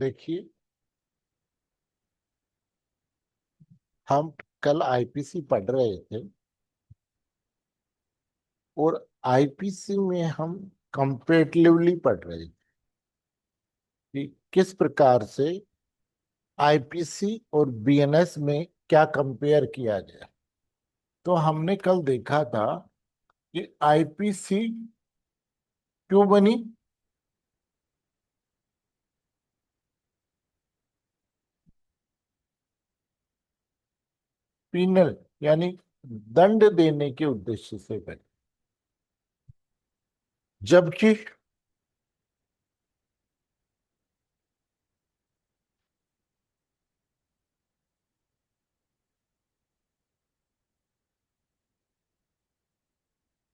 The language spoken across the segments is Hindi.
देखिए, हम कल आईपीसी पढ़ रहे थे और आईपीसी में हम कंपेरेटिवली पढ़ रहे थे कि किस प्रकार से आईपीसी और बीएनएस में क्या कंपेयर किया गया। तो हमने कल देखा था कि आईपीसी क्यों बनी। पीनल यानी दंड देने के उद्देश्य से बनी, जबकि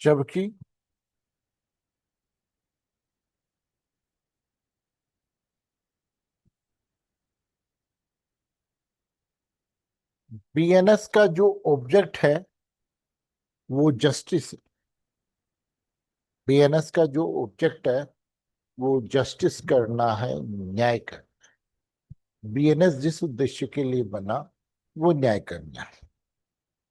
जबकि बीएनएस का जो ऑब्जेक्ट है वो जस्टिस। बीएनएस का जो ऑब्जेक्ट है वो जस्टिस करना है, न्याय करना। बीएनएस जिस उद्देश्य के लिए बना वो न्याय करना है।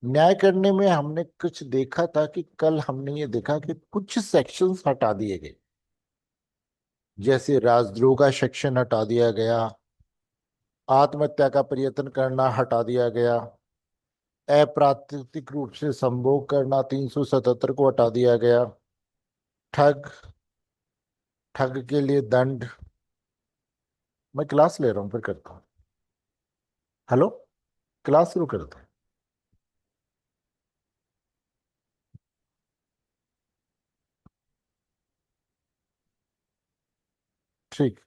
न्याय करने में हमने कुछ देखा था कि कल हमने ये देखा कि कुछ सेक्शंस हटा दिए गए, जैसे राजद्रोह का सेक्शन हटा दिया गया, आत्महत्या का प्रयत्न करना हटा दिया गया, अप्राकृतिक रूप से संभोग करना 377 को हटा दिया गया, ठग ठग के लिए दंड। मैं क्लास ले रहा हूँ, फिर करता हूँ। हेलो, क्लास शुरू करते हैं। ठीक।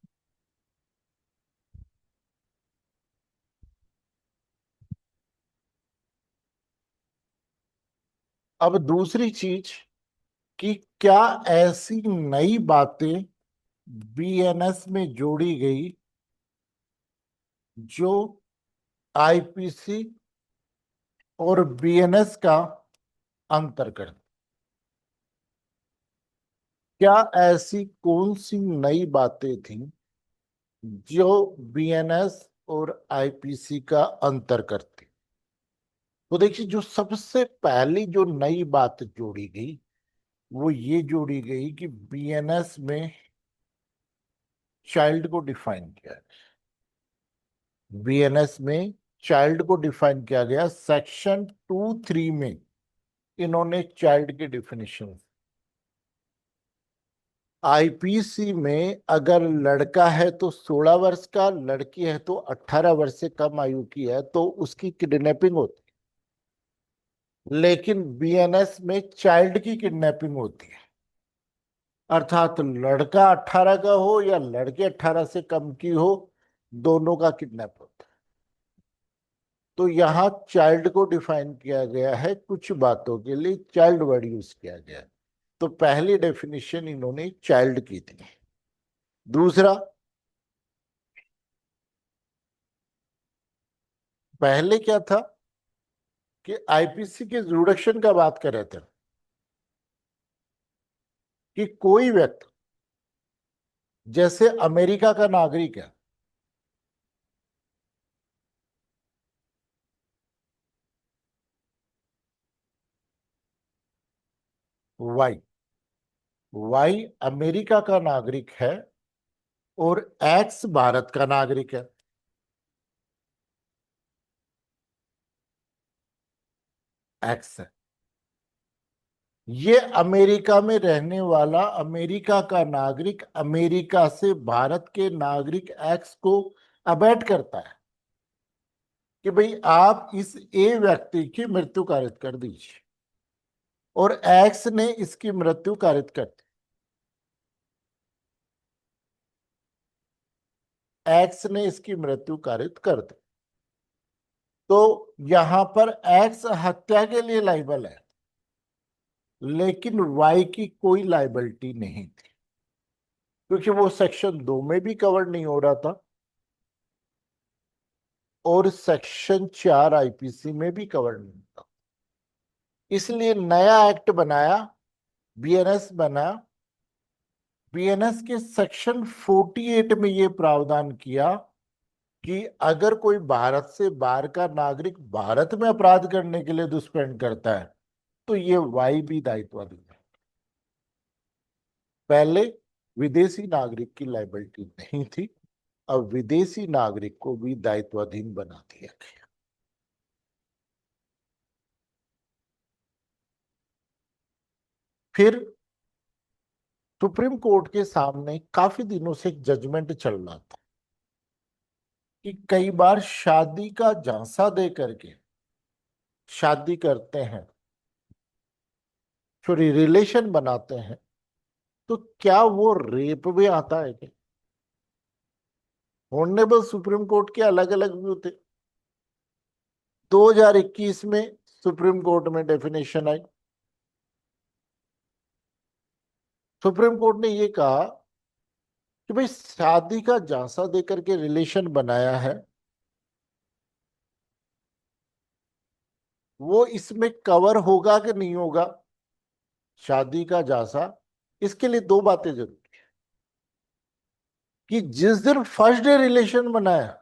अब दूसरी चीज कि क्या ऐसी नई बातें बीएनएस में जोड़ी गई जो आईपीसी और बीएनएस का अंतर कर। क्या ऐसी कौन सी नई बातें थी जो बीएनएस और आईपीसी का अंतर करती। तो देखिए, जो सबसे पहली जो नई बात जोड़ी गई वो ये जोड़ी गई कि बीएनएस में चाइल्ड को डिफाइन किया गया। बीएनएस में चाइल्ड को डिफाइन किया गया सेक्शन 2(3) में। इन्होंने चाइल्ड की डेफिनेशन। आईपीसी में अगर लड़का है तो 16 वर्ष का, लड़की है तो 18 वर्ष से कम आयु की है तो उसकी किडनैपिंग होती है। लेकिन बीएनएस में चाइल्ड की किडनैपिंग होती है, अर्थात लड़का 18 का हो या लड़के 18 से कम की हो, दोनों का किडनैप होता है। तो यहाँ चाइल्ड को डिफाइन किया गया है, कुछ बातों के लिए चाइल्ड वर्ड यूज किया गया है। तो पहली डेफिनेशन इन्होंने चाइल्ड की थी। दूसरा, पहले क्या था कि आईपीसी के जुडिक्शन का बात कर रहे थे कि कोई व्यक्ति जैसे अमेरिका का नागरिक है, वाई वाई अमेरिका का नागरिक है और एक्स भारत का नागरिक है। एक्स है, ये अमेरिका में रहने वाला अमेरिका का नागरिक अमेरिका से भारत के नागरिक एक्स को अबैट करता है कि भाई आप इस ए व्यक्ति की मृत्यु कारित कर दीजिए, और एक्स ने इसकी मृत्यु कारित कर दी। एक्स ने इसकी मृत्यु कारित कर दी, तो यहां पर एक्स हत्या के लिए लाइबल है, लेकिन वाई की कोई लाइबिलिटी नहीं थी, क्योंकि वो सेक्शन 2 में भी कवर नहीं हो रहा था और सेक्शन 4 आईपीसी में भी कवर नहीं था। इसलिए नया एक्ट बनाया, बीएनएस बना, बीएनएस के सेक्शन 48 में ये प्रावधान किया कि अगर कोई भारत से बाहर का नागरिक भारत में अपराध करने के लिए दुष्प्रेरण करता है तो ये वाई दायित्वाधीन है। पहले विदेशी नागरिक की लाइबिलिटी नहीं थी, अब विदेशी नागरिक को भी दायित्वाधीन बना दिया गया। फिर सुप्रीम कोर्ट के सामने काफी दिनों से एक जजमेंट चल रहा था कि कई बार शादी का झांसा दे करके शादी करते हैं, सॉरी रिलेशन बनाते हैं, तो क्या वो रेप में आता है क्या? ऑनरेबल सुप्रीम कोर्ट के अलग अलग व्यू थे। 2021 में सुप्रीम कोर्ट में डेफिनेशन आई। सुप्रीम कोर्ट ने ये कहा कि भाई शादी का झांसा देकर के रिलेशन बनाया है, वो इसमें कवर होगा कि नहीं होगा शादी का झांसा। इसके लिए दो बातें जरूरी है कि जिस दिन फर्स्ट डे रिलेशन बनाया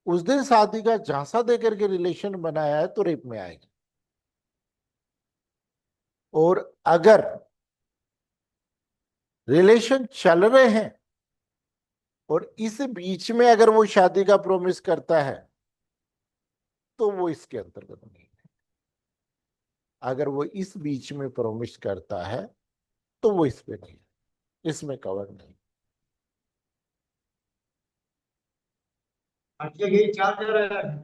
उस दिन शादी का झांसा देकर के रिलेशन बनाया है तो रेप में आएगा। और अगर रिलेशन चल रहे हैं और इस बीच में अगर वो शादी का प्रॉमिस करता है तो वो इसके अंतर्गत नहीं है। अगर वो इस बीच में प्रॉमिस करता है तो वो इस पे नहीं है, इसमें कवर नहीं। अच्छा यही चार जा रहा है।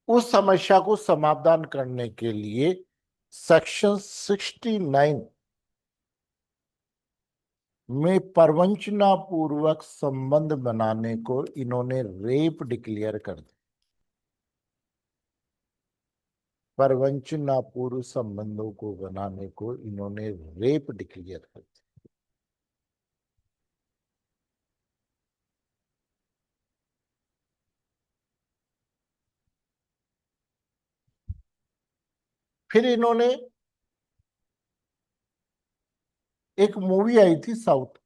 उस समस्या को समाधान करने के लिए सेक्शन 69 में प्रवंचना पूर्वक संबंध बनाने को इन्होंने रेप डिक्लेयर कर दिया। प्रवंचना पूर्व संबंधों को बनाने को इन्होंने रेप डिक्लेयर कर दिया। फिर इन्होंने एक मूवी आई थी साउथ,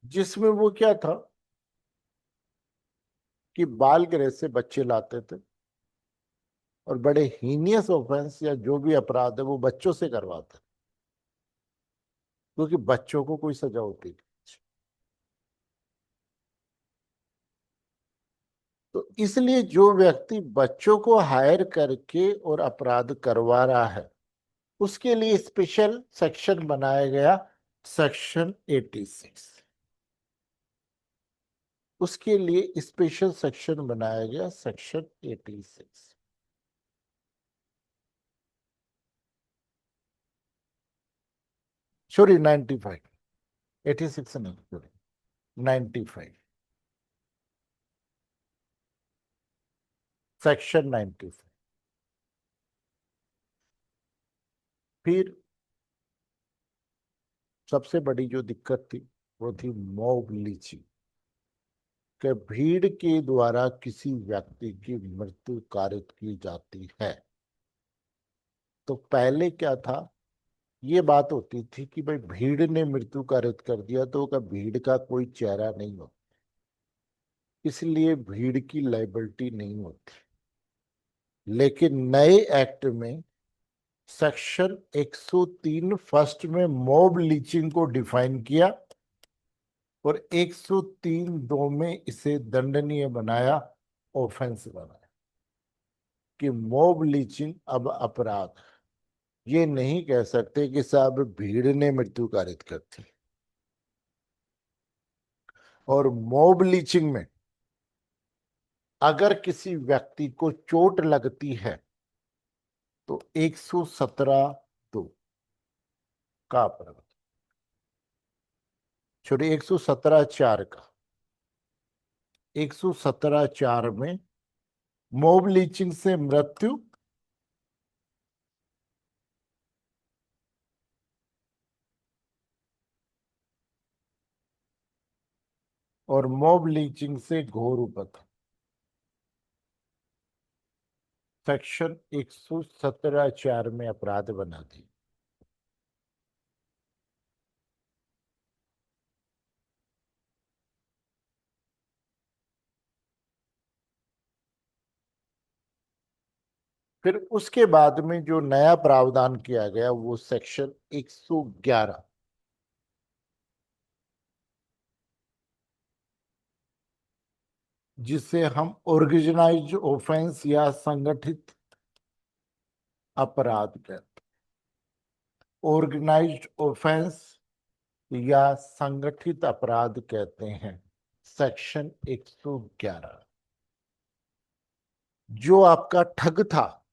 जिसमें वो क्या था कि बाल गृह से बच्चे लाते थे और बड़े हीनियस ऑफेंस या जो भी अपराध है वो बच्चों से करवाते, क्योंकि बच्चों को कोई सजा होती नहीं। तो इसलिए जो व्यक्ति बच्चों को हायर करके और अपराध करवा रहा है उसके लिए स्पेशल सेक्शन बनाया गया, सेक्शन 86। उसके लिए स्पेशल सेक्शन बनाया गया, सेक्शन 86। सॉरी 95, 86 नहीं, सॉरी 95, सेक्शन 95। फिर सबसे बड़ी जो दिक्कत थी वो थी मॉब लिंचिंग, कि भीड़ के द्वारा किसी व्यक्ति की मृत्यु कारित की जाती है। तो पहले क्या था, ये बात होती थी कि भाई भीड़ ने मृत्यु कारित कर दिया तो का भीड़ का कोई चेहरा नहीं होता, इसलिए भीड़ की लाइबिलिटी नहीं होती। लेकिन नए एक्ट में सेक्शन 103 फर्स्ट में मॉब लिंचिंग को डिफाइन किया और 103 दो में इसे दंडनीय बनाया, ऑफेंस बनाया कि मॉब लिंचिंग अब अपराध है। ये नहीं कह सकते कि साहब भीड़ ने मृत्यु कारित कर दी। और मॉब लिंचिंग में अगर किसी व्यक्ति को चोट लगती है तो 117 दो का अपराध, छोड़िए 117 4 का, 117 4 में मॉब लिंचिंग से मृत्यु और मॉब लिंचिंग से घोर उपद्रव। सेक्शन 117(4) में अपराध बना दी। फिर उसके बाद में जो नया प्रावधान किया गया वो सेक्शन 111, जिसे हम ऑर्गेनाइज्ड ऑफेंस या संगठित अपराध कहते। ऑर्गेनाइज्ड ऑफेंस या संगठित अपराध कहते हैं सेक्शन 111। जो आपका ठग था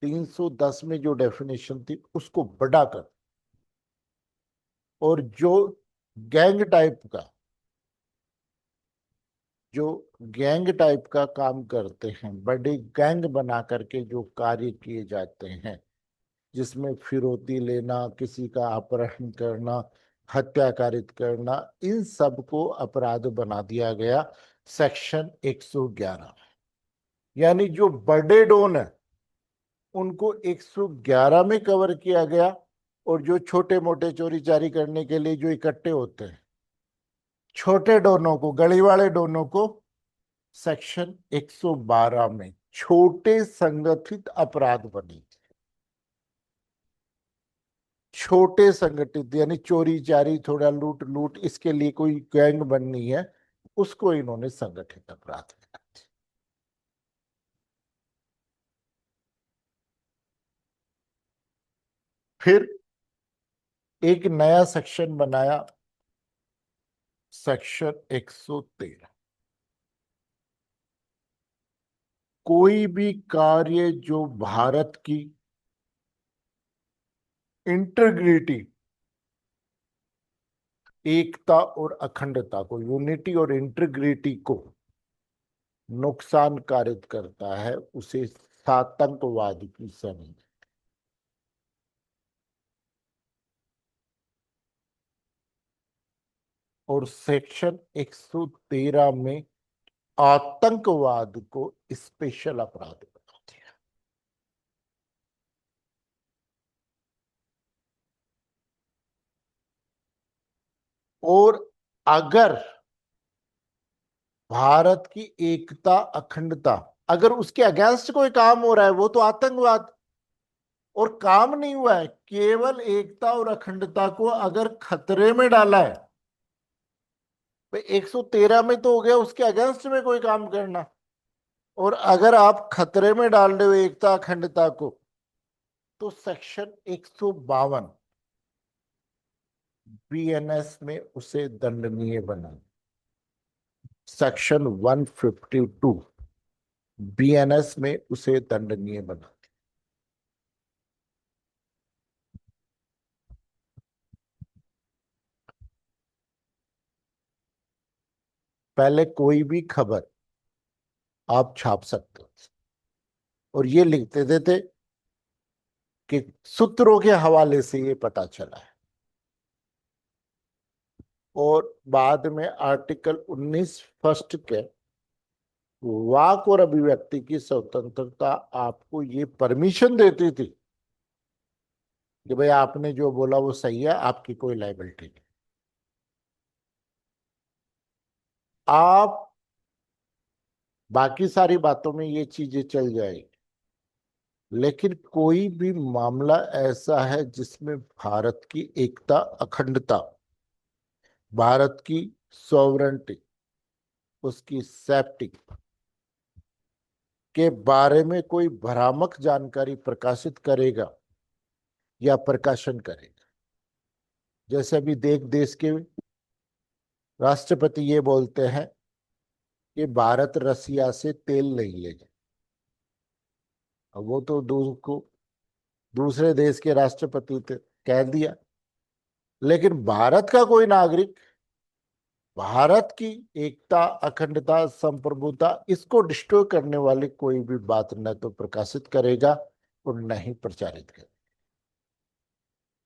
310 में जो डेफिनेशन थी उसको बढ़ाकर, और जो गैंग टाइप का जो गैंग टाइप का काम करते हैं, बड़े गैंग बना करके जो कार्य किए जाते हैं, जिसमें फिरौती लेना, किसी का अपहरण करना, हत्या कारित करना, इन सब को अपराध बना दिया गया सेक्शन 111। यानी जो बड़े डॉन है उनको 111 में कवर किया गया, और जो छोटे मोटे चोरी चारी करने के लिए जो इकट्ठे होते हैं, छोटे डोनों को, गली वाले डोनों को सेक्शन 112 में छोटे संगठित अपराध बने। छोटे संगठित यानी चोरी चारी, थोड़ा लूट लूट, इसके लिए कोई गैंग बननी है, उसको इन्होंने संगठित अपराध बना दिया। फिर एक नया सेक्शन बनाया, सेक्शन 113। कोई भी कार्य जो भारत की इंटीग्रिटी, एकता और अखंडता को, यूनिटी और इंटीग्रिटी को नुकसान कारित करता है, उसे आतंकवाद की श्रेणी। और सेक्शन 113 में आतंकवाद को स्पेशल अपराध बना दिया। और अगर भारत की एकता अखंडता, अगर उसके अगेंस्ट कोई काम हो रहा है, वो तो आतंकवाद। और काम नहीं हुआ है, केवल एकता और अखंडता को अगर खतरे में डाला है, भाई 113 में तो हो गया उसके अगेंस्ट में कोई काम करना। और अगर आप खतरे में डाल रहे हो एकता अखंडता को, तो सेक्शन 152 बीएनएस में उसे दंडनीय बना। सेक्शन 152 बीएनएस में उसे दंडनीय बना। पहले कोई भी खबर आप छाप सकते हो, और ये लिख देते थे कि सूत्रों के हवाले से ये पता चला है। और बाद में आर्टिकल 19 फर्स्ट के वाक और अभिव्यक्ति की स्वतंत्रता आपको ये परमिशन देती थी कि भाई आपने जो बोला वो सही है, आपकी कोई लाइबिलिटी नहीं। आप बाकी सारी बातों में ये चीजें चल जाएगी, लेकिन कोई भी मामला ऐसा है जिसमें भारत की एकता अखंडता, भारत की सॉवरेंटी, उसकी सेफ्टी के बारे में कोई भ्रामक जानकारी प्रकाशित करेगा या प्रकाशन करेगा, जैसे अभी देश के राष्ट्रपति ये बोलते हैं कि भारत रसिया से तेल नहीं लेगा। अब वो तो दूसरे देश के राष्ट्रपति थे, कह दिया। लेकिन भारत का कोई नागरिक भारत की एकता अखंडता संप्रभुता इसको डिस्ट्रॉय करने वाली कोई भी बात न तो प्रकाशित करेगा और न ही प्रचारित करेगा।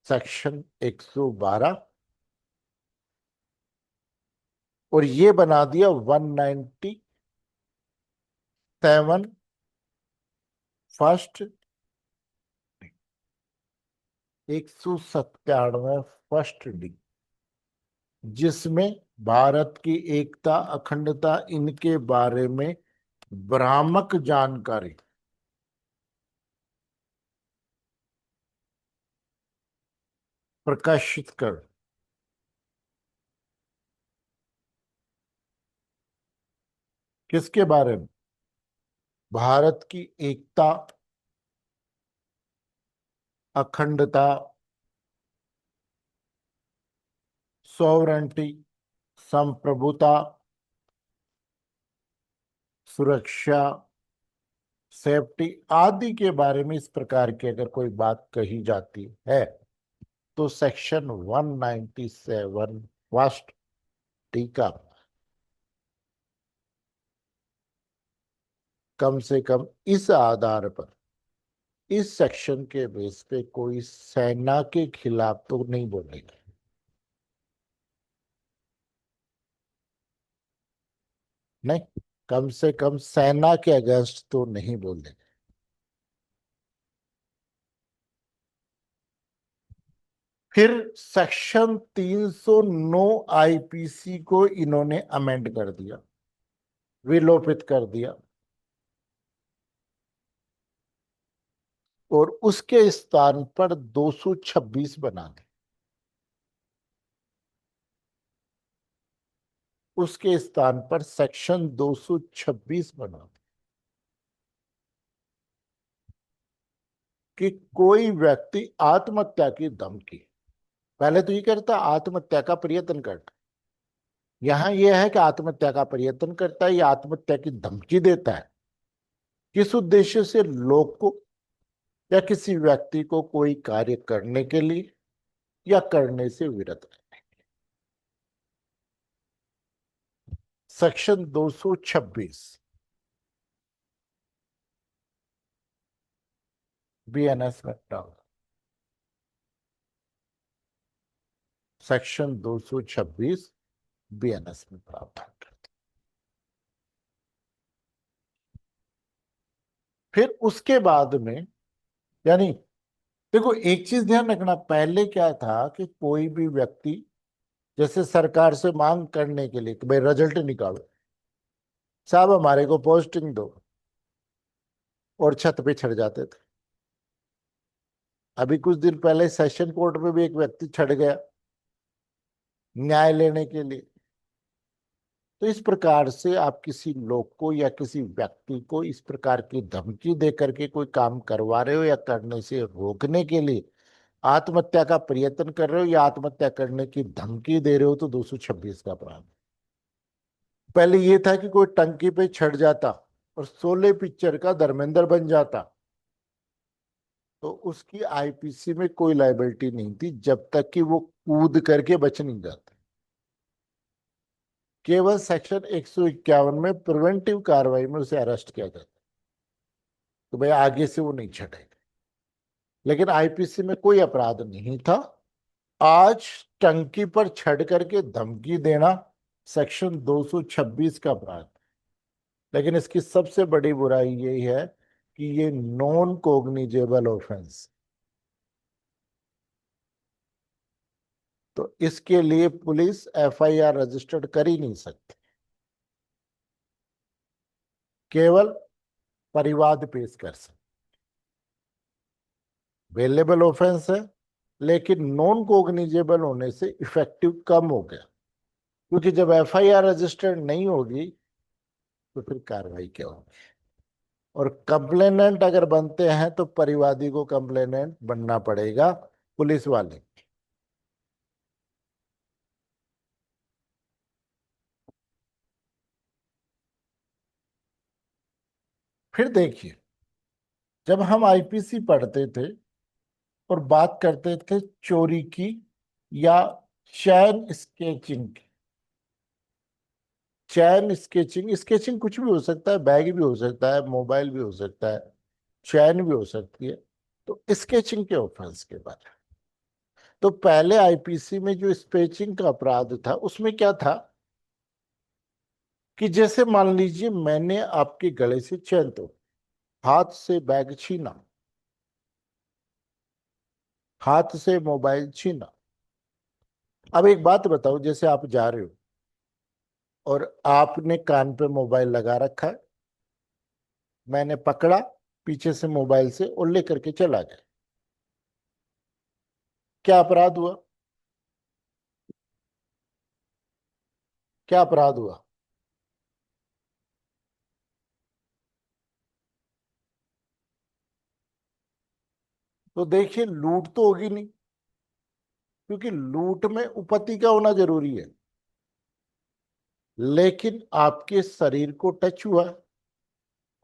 सेक्शन 112। और ये बना दिया 197 फर्स्ट 197 फर्स्ट डी, जिसमें भारत की एकता अखंडता इनके बारे में भ्रामक जानकारी प्रकाशित कर। किसके बारे में? भारत की एकता अखंडता सॉवरेंटी संप्रभुता सुरक्षा सेफ्टी आदि के बारे में इस प्रकार की अगर कोई बात कही जाती है तो सेक्शन 197 फर्स्ट टी का कम से कम इस आधार पर, इस सेक्शन के बेस पे कोई सेना के खिलाफ तो नहीं बोलेगा। नहीं, कम से कम सेना के अगेंस्ट तो नहीं बोलेगा। फिर सेक्शन 309 आईपीसी को इन्होंने अमेंड कर दिया, विलोपित कर दिया, और उसके स्थान पर 226 बना दी। उसके स्थान पर सेक्शन 226 बना दी कि कोई व्यक्ति आत्महत्या की धमकी, पहले तो ये करता आत्महत्या का प्रयत्न करता, यहां यह है कि आत्महत्या का प्रयत्न करता है या आत्महत्या की धमकी देता है, किस उद्देश्य से? लोग को या किसी व्यक्ति को कोई कार्य करने के लिए या करने से विरत रहने। सेक्शन 226 बीएनएस में डाल, सेक्शन 226 बीएनएस में प्रावधान करते। फिर उसके बाद में, यानी देखो एक चीज ध्यान रखना, पहले क्या था कि कोई भी व्यक्ति जैसे सरकार से मांग करने के लिए कि भाई रिजल्ट निकालो, साहब हमारे को पोस्टिंग दो, और छत पे चढ़ जाते थे। अभी कुछ दिन पहले सेशन कोर्ट में भी एक व्यक्ति चढ़ गया न्याय लेने के लिए। तो इस प्रकार से आप किसी लोग को या किसी व्यक्ति को इस प्रकार की धमकी दे करके कोई काम करवा रहे हो या करने से रोकने के लिए आत्महत्या का प्रयत्न कर रहे हो या आत्महत्या करने की धमकी दे रहे हो तो 226 का अपराध। पहले ये था कि कोई टंकी पे चढ़ जाता और शोले पिक्चर का धर्मेंद्र बन जाता तो उसकी आईपीसी में कोई लाइबिलिटी नहीं थी जब तक कि वो कूद करके बच नहीं जाता। केवल सेक्शन 151 में प्रिवेंटिव कार्रवाई में उसे अरेस्ट किया जाता तो भाई आगे से वो नहीं चढ़ेगा, लेकिन आईपीसी में कोई अपराध नहीं था। आज टंकी पर चढ़ करके धमकी देना सेक्शन 226 का अपराध। लेकिन इसकी सबसे बड़ी बुराई यही है कि ये नॉन कोग्निजेबल ऑफेंस, तो इसके लिए पुलिस एफआईआर रजिस्टर्ड कर ही नहीं सकती, केवल परिवाद पेश कर सकते। वेलेबल ऑफेंस है लेकिन नॉन कोग्निजेबल होने से इफेक्टिव कम हो गया, क्योंकि जब एफआईआर रजिस्टर्ड नहीं होगी तो फिर कार्रवाई क्या होगी। और कंप्लेनेंट अगर बनते हैं तो परिवादी को कंप्लेनेंट बनना पड़ेगा, पुलिस वाले। फिर देखिए, जब हम आईपीसी पढ़ते थे और बात करते थे चोरी की या चैन स्केचिंग की, चैन स्केचिंग, स्केचिंग कुछ भी हो सकता है, बैग भी हो सकता है, मोबाइल भी हो सकता है, चैन भी हो सकती है, तो स्केचिंग के ऑफेंस के बारे में तो पहले आईपीसी में जो स्केचिंग का अपराध था उसमें क्या था कि जैसे मान लीजिए मैंने आपके गले से चैन तोड़, हाथ से बैग छीना, हाथ से मोबाइल छीना। अब एक बात बताओ, जैसे आप जा रहे हो और आपने कान पे मोबाइल लगा रखा है, मैंने पकड़ा पीछे से मोबाइल से और लेकर के चला गया, क्या अपराध हुआ? क्या अपराध हुआ? तो देखिए, लूट तो होगी नहीं, क्योंकि लूट में उपपत्ति का होना जरूरी है, लेकिन आपके शरीर को टच हुआ,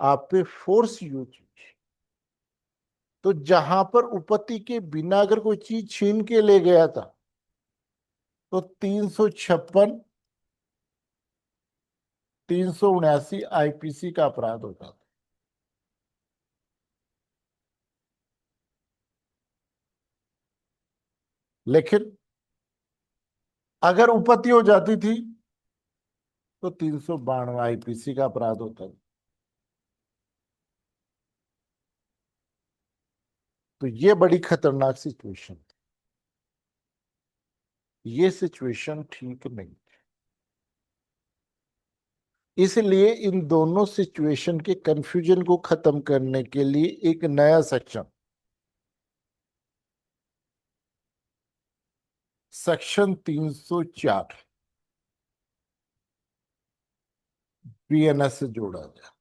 आप पे फोर्स यूज हुई। तो जहां पर उपपत्ति के बिना अगर कोई चीज छीन के ले गया था, तो 356, 379 आईपीसी का अपराध होता था। लेकिन अगर उपपत्ति हो जाती थी तो 392 आईपीसी का अपराध होता था। तो ये बड़ी खतरनाक सिचुएशन, ये सिचुएशन ठीक नहीं। इसलिए इन दोनों सिचुएशन के कंफ्यूजन को खत्म करने के लिए एक नया सेक्शन, सेक्शन 304 बीएनएस से जोड़ा गया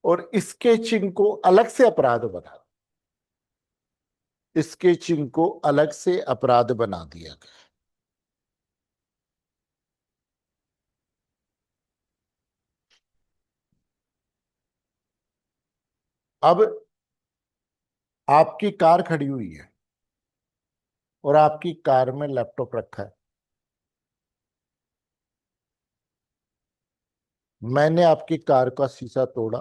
और स्केचिंग को अलग से अपराध बना, स्केचिंग को अलग से अपराध बना दिया गया। अब आपकी कार खड़ी हुई है और आपकी कार में लैपटॉप रखा है, मैंने आपकी कार का शीशा तोड़ा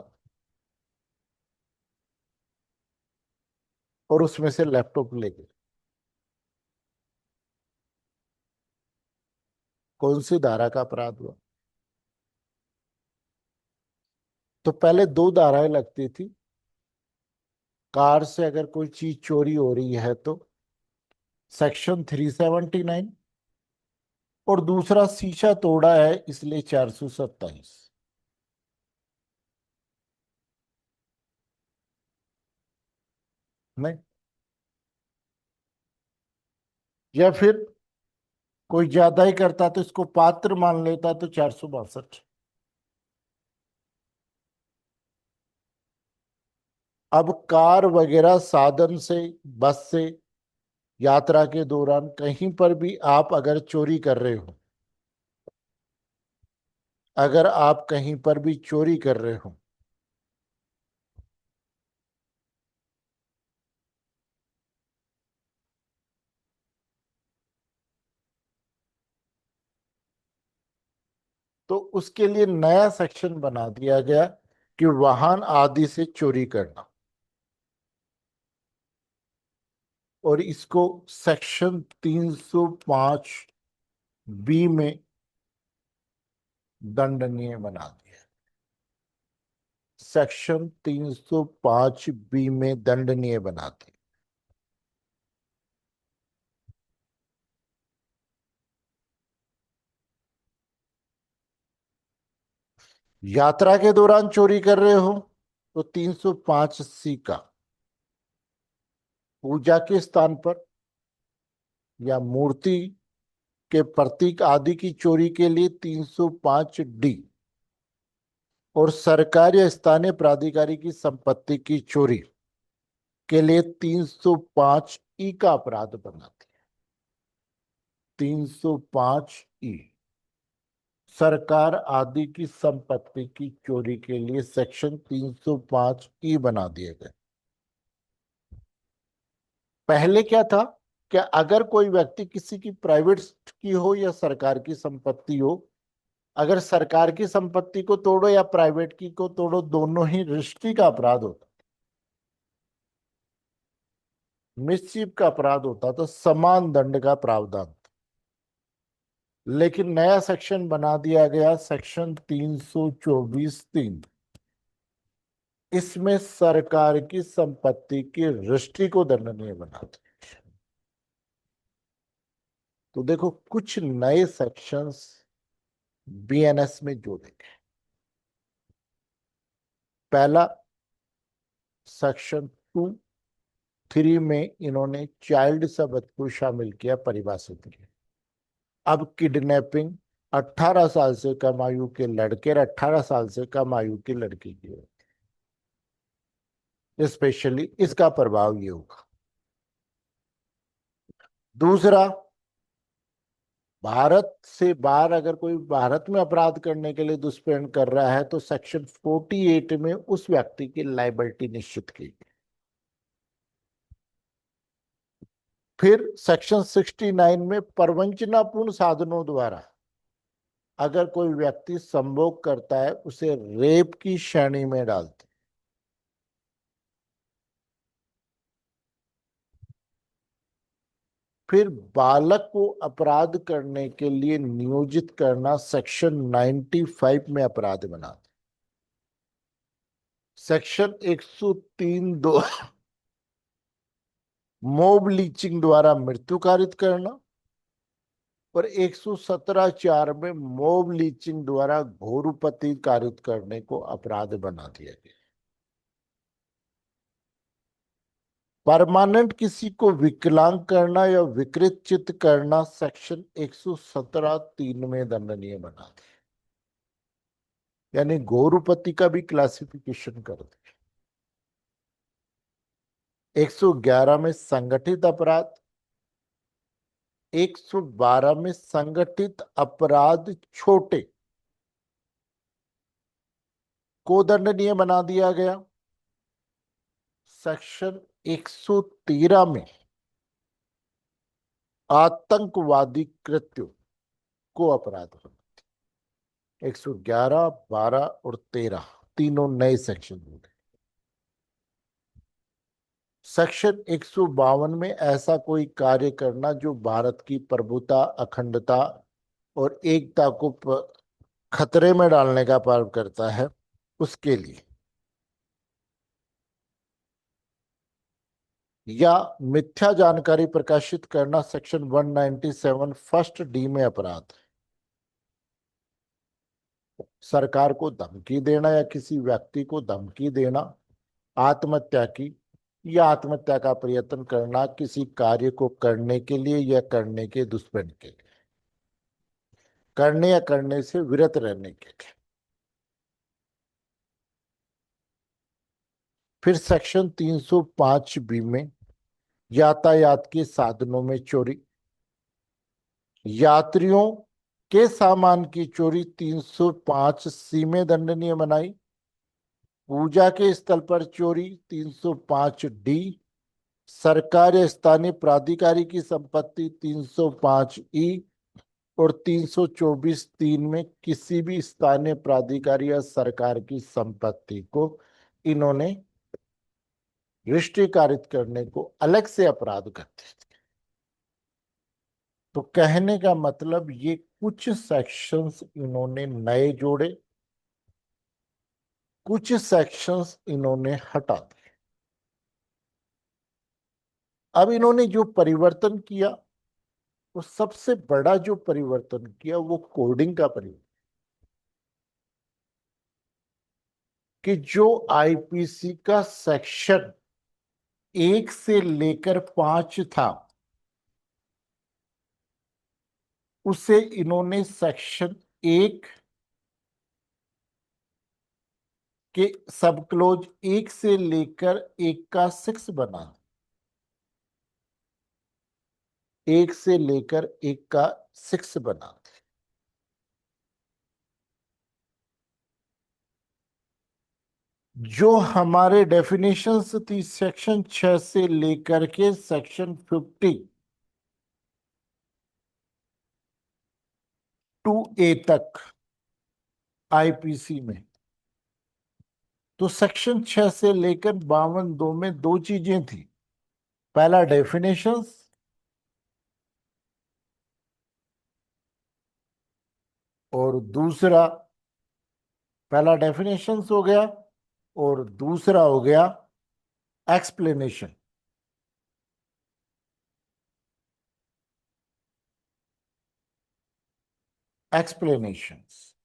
और उसमें से लैपटॉप ले गए, कौन सी धारा का अपराध हुआ? तो पहले दो धाराएं लगती थी, कार से अगर कोई चीज चोरी हो रही है तो सेक्शन 379, और दूसरा शीशा तोड़ा है इसलिए 427। नहीं, या फिर कोई ज्यादा ही करता तो इसको पात्र मान लेता तो 462। अब कार वगैरह साधन से, बस से यात्रा के दौरान कहीं पर भी आप अगर चोरी कर रहे हो, अगर आप कहीं पर भी चोरी कर रहे हो, तो उसके लिए नया सेक्शन बना दिया गया कि वाहन आदि से चोरी करना, और इसको सेक्शन 305 बी में दंडनीय बना दिया। सेक्शन 305 बी में दंडनीय बना दिया। यात्रा के दौरान चोरी कर रहे हो तो 305 सी का, पूजा के स्थान पर या मूर्ति के प्रतीक आदि की चोरी के लिए 305 डी, और सरकारी या स्थानीय प्राधिकारी की संपत्ति की चोरी के लिए 305 ई का अपराध बनाती है। 305 ई, सरकार आदि की संपत्ति की चोरी के लिए सेक्शन 305 ई बना दिए गए। पहले क्या था कि अगर कोई व्यक्ति किसी की प्राइवेट की हो या सरकार की संपत्ति हो, अगर सरकार की संपत्ति को तोड़ो या प्राइवेट की को तोड़ो, दोनों ही रजिस्ट्री का अपराध होता, मिसचीफ का अपराध होता, तो समान दंड का प्रावधान। लेकिन नया सेक्शन बना दिया गया, सेक्शन 324(3), इसमें सरकार की संपत्ति की रजिस्ट्री को दंडनीय बनाते हैं। तो देखो कुछ नए सेक्शंस बीएनएस में जोड़े गए। पहला, सेक्शन 2(3) में इन्होंने चाइल्ड शब्द को शामिल किया, परिभाषित किया। अब किडनैपिंग 18 साल से कम आयु के लड़के और 18 साल से कम आयु की लड़की की है। स्पेशली इसका प्रभाव ये होगा। दूसरा, भारत से बाहर अगर कोई भारत में अपराध करने के लिए दुष्प्रेरण कर रहा है तो सेक्शन 48 में उस व्यक्ति की लायबिलिटी निश्चित की गई। फिर सेक्शन 69 में प्रवंचनापूर्ण साधनों द्वारा अगर कोई व्यक्ति संभोग करता है उसे रेप की श्रेणी में डालते। फिर बालक को अपराध करने के लिए नियोजित करना सेक्शन 95 में अपराध बनाते। सेक्शन 103(2) मॉब लीचिंग द्वारा मृत्यु कारित करना, और 117(4) में मॉब लीचिंग द्वारा घोरुपति कारित करने को अपराध बना दिया गया। परमानेंट किसी को विकलांग करना या विकृत चित्त करना सेक्शन 117(3) में दंडनीय बना दिया। यानी घोरुपति का भी क्लासिफिकेशन कर दिया। 111 में संगठित अपराध, 112 में संगठित अपराध छोटे को दंडनीय बना दिया गया। सेक्शन 113 में आतंकवादी कृत्यों को अपराध बना। 111, 12 और 13 तीनों नए सेक्शन होंगे। सेक्शन 152 में ऐसा कोई कार्य करना जो भारत की प्रभुता, अखंडता और एकता को खतरे में डालने का पाप करता है, उसके लिए। या मिथ्या जानकारी प्रकाशित करना सेक्शन 197 फर्स्ट डी में अपराध। सरकार को धमकी देना या किसी व्यक्ति को धमकी देना आत्महत्या की या आत्महत्या का प्रयत्न करना किसी कार्य को करने के लिए या करने के दुष्प्रेरण के लिए, करने या करने से विरत रहने के लिए। फिर सेक्शन 305(b) में यातायात के साधनों में चोरी, यात्रियों के सामान की चोरी 305(c) में दंडनीय बनाई। पूजा के स्थल पर चोरी 305(d), सरकार या स्थानीय प्राधिकारी की संपत्ति 305(e) और 324(3) में किसी भी स्थानीय प्राधिकारी या सरकार की संपत्ति को इन्होंने रिश्तीकारित करने को अलग से अपराध करते थे। तो कहने का मतलब ये कुछ सेक्शंस इन्होंने नए जोड़े, कुछ सेक्शंस इन्होंने हटा दिए। अब इन्होंने जो परिवर्तन किया, वो सबसे बड़ा जो परिवर्तन किया वो कोडिंग का परिवर्तन, कि जो आईपीसी का सेक्शन 1 से लेकर 5 था उसे इन्होंने सेक्शन 1 के सब क्लोज 1 से लेकर 1 का 6 बना, 1 से लेकर 1 का 6 बना। जो हमारे डेफिनेशंस थी सेक्शन 6 से लेकर के सेक्शन 52A तक आईपीसी में, तो सेक्शन 6 से लेकर 52(2) में दो चीजें थी। पहला डेफिनेशंस और दूसरा, पहला डेफिनेशंस हो गया और दूसरा हो गया एक्सप्लेनेशन। एक्सप्लेनेशंस।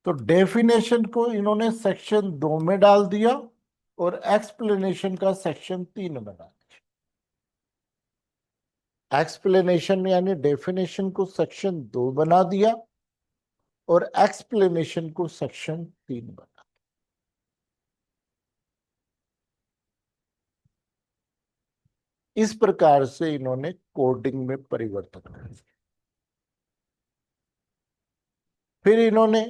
तो डेफिनेशन को इन्होंने सेक्शन 2 में डाल दिया और एक्सप्लेनेशन का सेक्शन 3 में डाल दिया। एक्सप्लेनेशन यानी डेफिनेशन को सेक्शन 2 बना दिया और एक्सप्लेनेशन को सेक्शन 3 बना। इस प्रकार से इन्होंने कोडिंग में परिवर्तन कर दिया। फिर इन्होंने,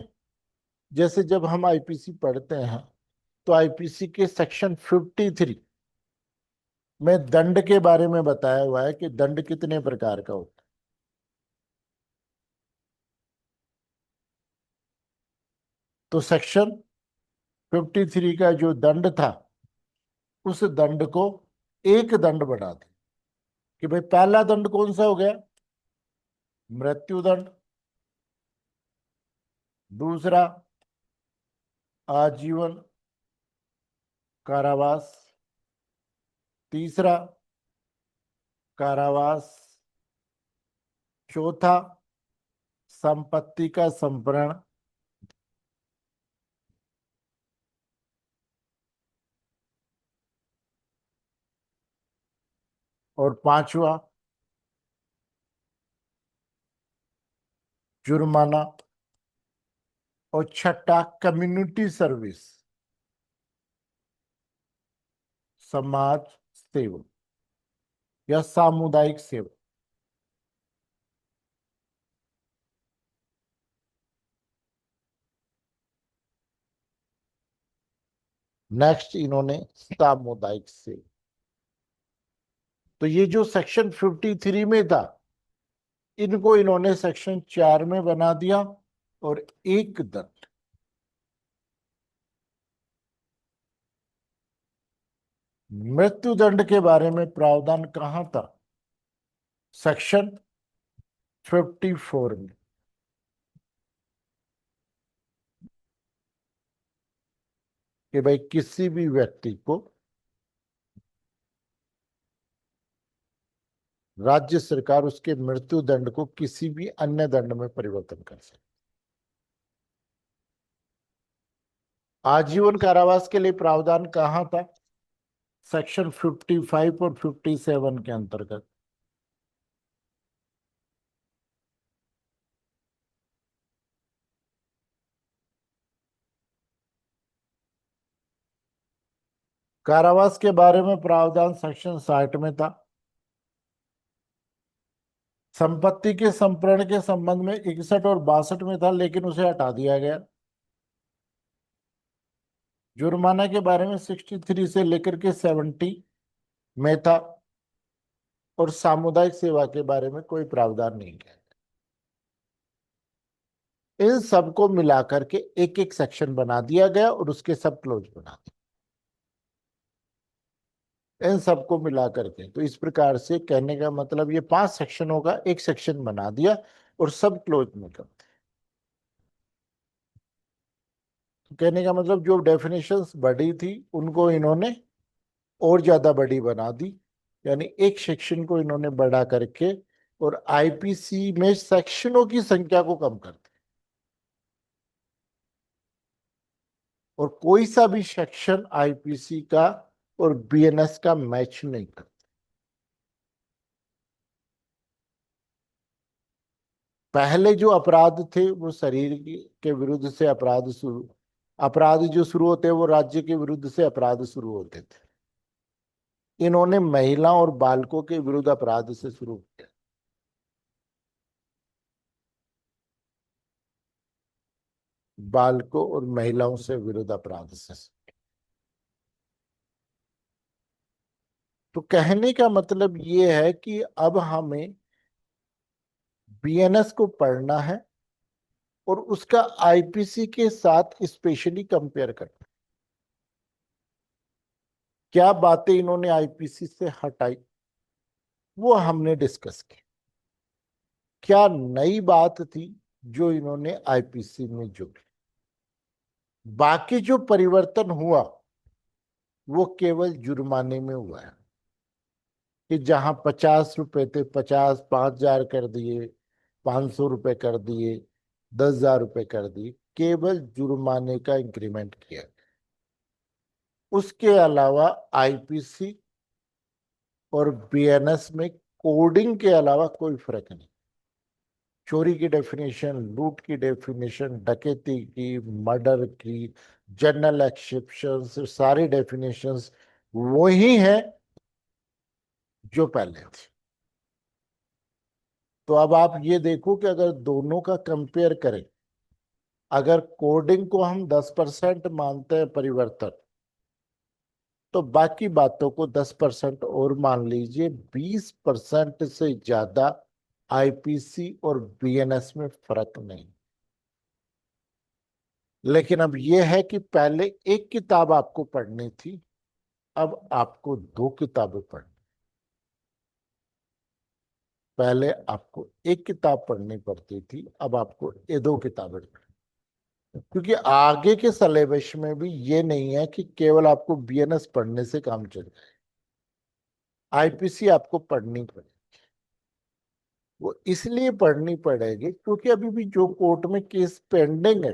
जैसे जब हम आईपीसी पढ़ते हैं तो आईपीसी के सेक्शन 53 में दंड के बारे में बताया हुआ है कि दंड कितने प्रकार का होता है। तो सेक्शन 53 का जो दंड था उस दंड को एक दंड बना दिया कि भाई पहला दंड कौन सा हो गया, मृत्युदंड। दूसरा आजीवन कारावास। तीसरा कारावास। चौथा संपत्ति का संपरण। और पांचवा जुर्माना। और छठा कम्युनिटी सर्विस, समाज सेवा या सामुदायिक सेवा। नेक्स्ट इन्होंने सामुदायिक सेवा। तो ये जो सेक्शन 53 में था इनको इन्होंने सेक्शन 4 में बना दिया और एक दंड। मृत्युदंड के बारे में प्रावधान कहां था, सेक्शन 54 में। कि भाई किसी भी व्यक्ति को राज्य सरकार उसके मृत्यु दंड को किसी भी अन्य दंड में परिवर्तन कर सकती। आजीवन कारावास के लिए प्रावधान कहां था, सेक्शन 55 और 57 के अंतर्गत। कारावास के बारे में प्रावधान सेक्शन 60 में था। संपत्ति के संप्रण के संबंध में 61 और 62 में था लेकिन उसे हटा दिया गया। जुर्माना के बारे में 63 से लेकर के 70 में था। और सामुदायिक सेवा के बारे में कोई प्रावधान नहीं है। इन सबको मिलाकर के एक एक सेक्शन बना दिया गया और उसके सब क्लोज बना दिए। इन सबको मिलाकर के, तो इस प्रकार से कहने का मतलब ये 5 सेक्शनों का एक सेक्शन बना दिया और सब क्लोज में कर दिया। तो कहने का मतलब जो डेफिनेशंस बड़ी थी उनको इन्होंने और ज्यादा बड़ी बना दी, यानी एक सेक्शन को इन्होंने बड़ा करके और आईपीसी में सेक्शनों की संख्या को कम कर दिया। और कोई सा भी सेक्शन आईपीसी का और बीएनएस का मैच नहीं करता। पहले जो अपराध थे वो शरीर के विरुद्ध से अपराध जो शुरू होते हैं वो राज्य के विरुद्ध से अपराध शुरू होते थे। इन्होंने महिला और बालकों के विरुद्ध अपराध से शुरू किया। बालकों और महिलाओं से विरुद्ध अपराध से। तो कहने का मतलब ये है कि अब हमें बीएनएस को पढ़ना है और उसका आईपीसी के साथ स्पेशली कंपेयर करना। क्या बातें इन्होंने आईपीसी से हटाई वो हमने डिस्कस की। क्या नई बात थी जो इन्होंने आईपीसी में जोड़ी। बाकी जो परिवर्तन हुआ वो केवल जुर्माने में हुआ है कि जहां 50 रुपए थे 50 5,000 कर दिए, 500 रुपए कर दिए, 10,000 रुपए कर दिए, केवल जुर्माने का इंक्रीमेंट किया। उसके अलावा आईपीसी और बीएनएस में कोडिंग के अलावा कोई फर्क नहीं। चोरी की डेफिनेशन, लूट की डेफिनेशन, डकैती की, मर्डर की, जनरल एक्सेप्शंस, सारी डेफिनेशंस वही है जो पहले थी। तो अब आप ये देखो कि अगर दोनों का कंपेयर करें, अगर कोडिंग को हम 10% मानते हैं परिवर्तन, तो बाकी बातों को 10% और मान लीजिए, 20% से ज्यादा आईपीसी और बीएनएस में फर्क नहीं। लेकिन अब यह है कि पहले एक किताब आपको पढ़नी थी, अब आपको दो किताबें पढ़नी। पहले आपको एक किताब पढ़नी पड़ती थी, अब आपको ये दो किताबें पढ़नी। क्योंकि आगे के सिलेबस में भी ये नहीं है कि केवल आपको बीएनएस पढ़ने से काम चलेगा, आईपीसी आपको पढ़नी पड़ेगी। वो इसलिए पढ़नी पड़ेगी क्योंकि अभी भी जो कोर्ट में केस पेंडिंग है,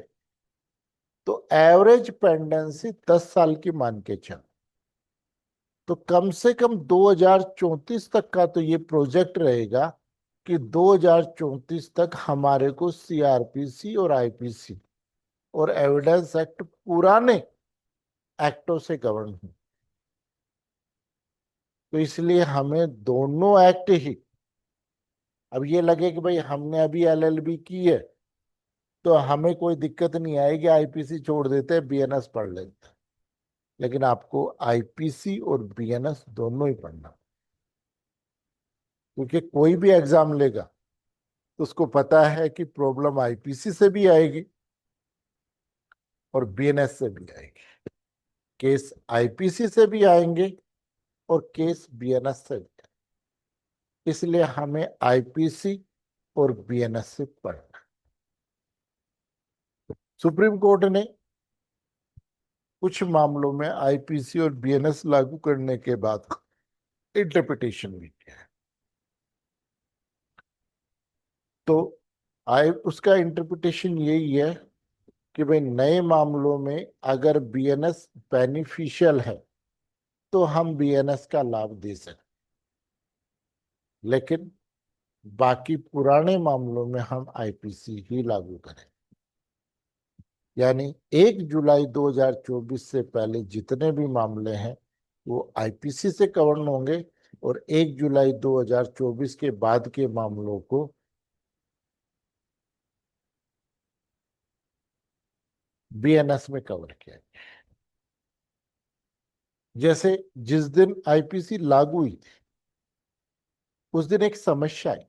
तो एवरेज पेंडेंसी 10 साल की मान के चल। तो कम से कम 2034 तक का तो ये प्रोजेक्ट रहेगा कि 2034 तक हमारे को सीआरपीसी और आईपीसी और एविडेंस एक्ट पुराने एक्टों से गवर्न हो। तो इसलिए हमें दोनों एक्ट ही, अब ये लगे कि भाई हमने अभी एलएलबी की है तो हमें कोई दिक्कत नहीं आएगी, आईपीसी छोड़ देते हैं, बीएनएस पढ़ लेते हैं। लेकिन आपको आईपीसी और बीएनएस दोनों ही पढ़ना, क्योंकि कोई भी एग्जाम लेगा तो उसको पता है कि प्रॉब्लम आईपीसी से भी आएगी और बीएनएस से भी आएगी, केस आईपीसी से भी आएंगे और केस बीएनएस से भी आएंगे। इसलिए हमें आईपीसी और बीएनएस से पढ़ना। सुप्रीम कोर्ट ने कुछ मामलों में आईपीसी और बीएनएस लागू करने के बाद इंटरप्रिटेशन भी किया है। तो आई उसका इंटरप्रिटेशन यही है कि भाई नए मामलों में अगर बीएनएस बेनिफिशियल है तो हम बीएनएस का लाभ दे सकते, लेकिन बाकी पुराने मामलों में हम आईपीसी ही लागू करें। यानी 1 जुलाई 2024 से पहले जितने भी मामले हैं वो आईपीसी से कवर होंगे, और 1 जुलाई 2024 के बाद के मामलों को बीएनएस में कवर किया। जैसे जिस दिन आईपीसी लागू हुई थी उस दिन एक समस्या आई।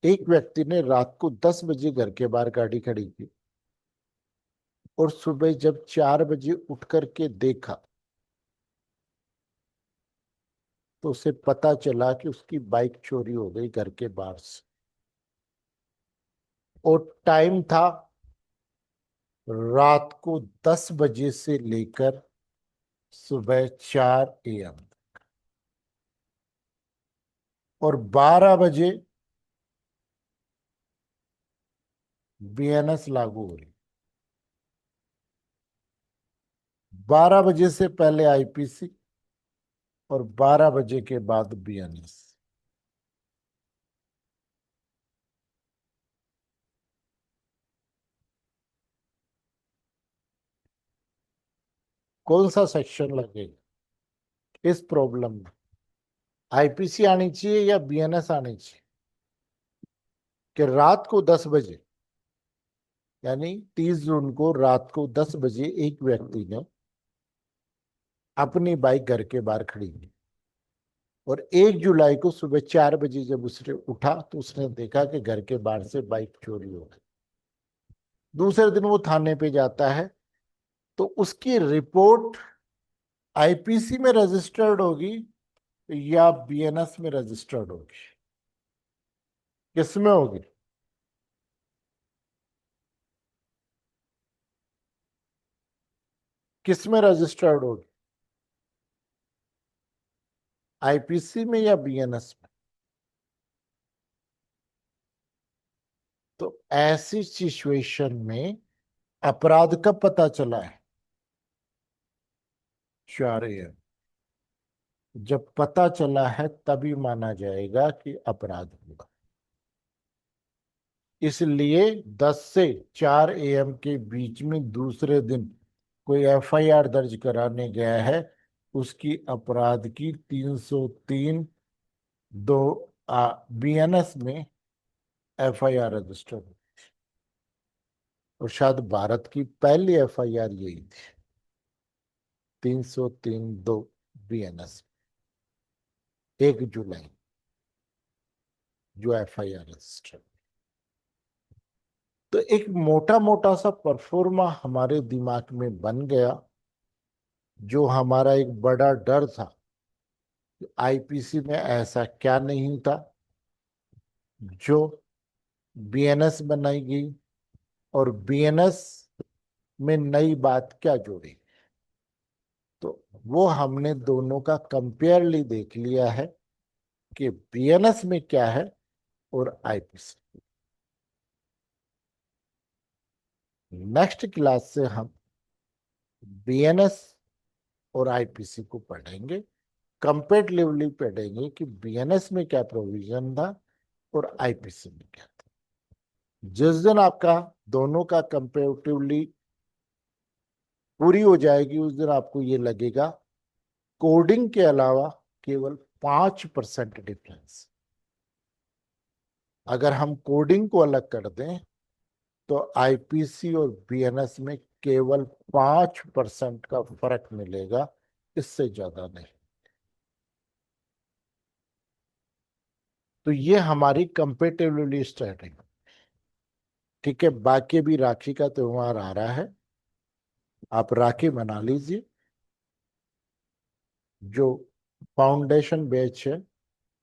एक व्यक्ति ने रात को 10 बजे घर के बाहर गाड़ी खड़ी की और सुबह जब 4 बजे उठ करके देखा तो उसे पता चला कि उसकी बाइक चोरी हो गई घर के बाहर से। और टाइम था रात को 10 बजे से लेकर सुबह 4 AM, और 12 बजे बीएनएस लागू हो रही। 12 बजे से पहले आईपीसी और 12 बजे के बाद बीएनएस। कौन सा सेक्शन लगेगा इस प्रॉब्लम में? आईपीसी आनी चाहिए या बीएनएस आनी चाहिए? कि रात को 10 बजे, यानी 30 जून को रात को 10 बजे एक व्यक्ति ने अपनी बाइक घर के बाहर खड़ी की, और 1 जुलाई को सुबह 4 बजे जब उसने उठा तो उसने देखा कि घर के बाहर से बाइक चोरी हो गई। दूसरे दिन वो थाने पे जाता है तो उसकी रिपोर्ट आईपीसी में रजिस्टर्ड होगी या बीएनएस में रजिस्टर्ड होगी? किसमें होगी? किस में रजिस्टर्ड होगी, आईपीसी में या बीएनएस में? तो ऐसी सिचुएशन में अपराध कब पता चला है, 4 AM। जब पता चला है तभी माना जाएगा कि अपराध हुआ। इसलिए 10 से 4 AM के बीच में दूसरे दिन कोई एफआईआर दर्ज कराने गया है, उसकी अपराध की 303 दो बीएनएस में एफआईआर रजिस्टर हुई। और शायद भारत की पहली एफआईआर यही थी, 303 2 बीएनएस, 1 जुलाई जो एफआईआर रजिस्टर। तो एक मोटा मोटा सा परफॉर्मा हमारे दिमाग में बन गया, जो हमारा एक बड़ा डर था। आईपीसी में ऐसा क्या नहीं था जो बीएनएस बनाई गई, और बीएनएस में नई बात क्या जोड़ी। तो वो हमने दोनों का कंपेयरली देख लिया है कि बीएनएस में क्या है और आईपीसी। नेक्स्ट क्लास से हम बीएनएस और आईपीसी को पढ़ेंगे, कंपेरेटिवली पढ़ेंगे कि बीएनएस में क्या प्रोविजन था और आईपीसी में क्या था। जिस दिन आपका दोनों का कंपेरेटिवली पूरी हो जाएगी, उस दिन आपको ये लगेगा कोडिंग के अलावा केवल 5% डिफरेंस। अगर हम कोडिंग को अलग कर दें तो आईपीसी और बीएनएस में केवल 5% का फर्क मिलेगा, इससे ज्यादा नहीं। तो ये हमारी कंपेटिबिलिटी स्ट्रेटजी। ठीक है, बाकी भी राखी का त्योहार आ रहा है, आप राखी मना लीजिए। जो फाउंडेशन बैच है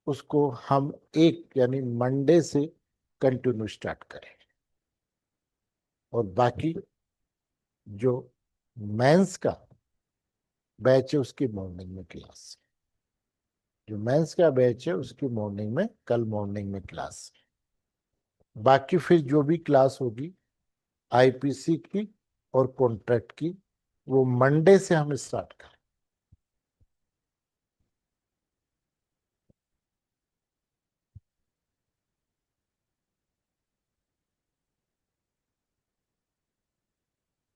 उसको हम एक यानी मंडे से कंटिन्यू स्टार्ट करें, और बाकी जो मेंस का बैच है उसकी मॉर्निंग में क्लास, जो मेंस का बैच है उसकी मॉर्निंग में, कल मॉर्निंग में क्लास। बाकी फिर जो भी क्लास होगी आईपीसी की और कॉन्ट्रैक्ट की, वो मंडे से हम स्टार्ट करें।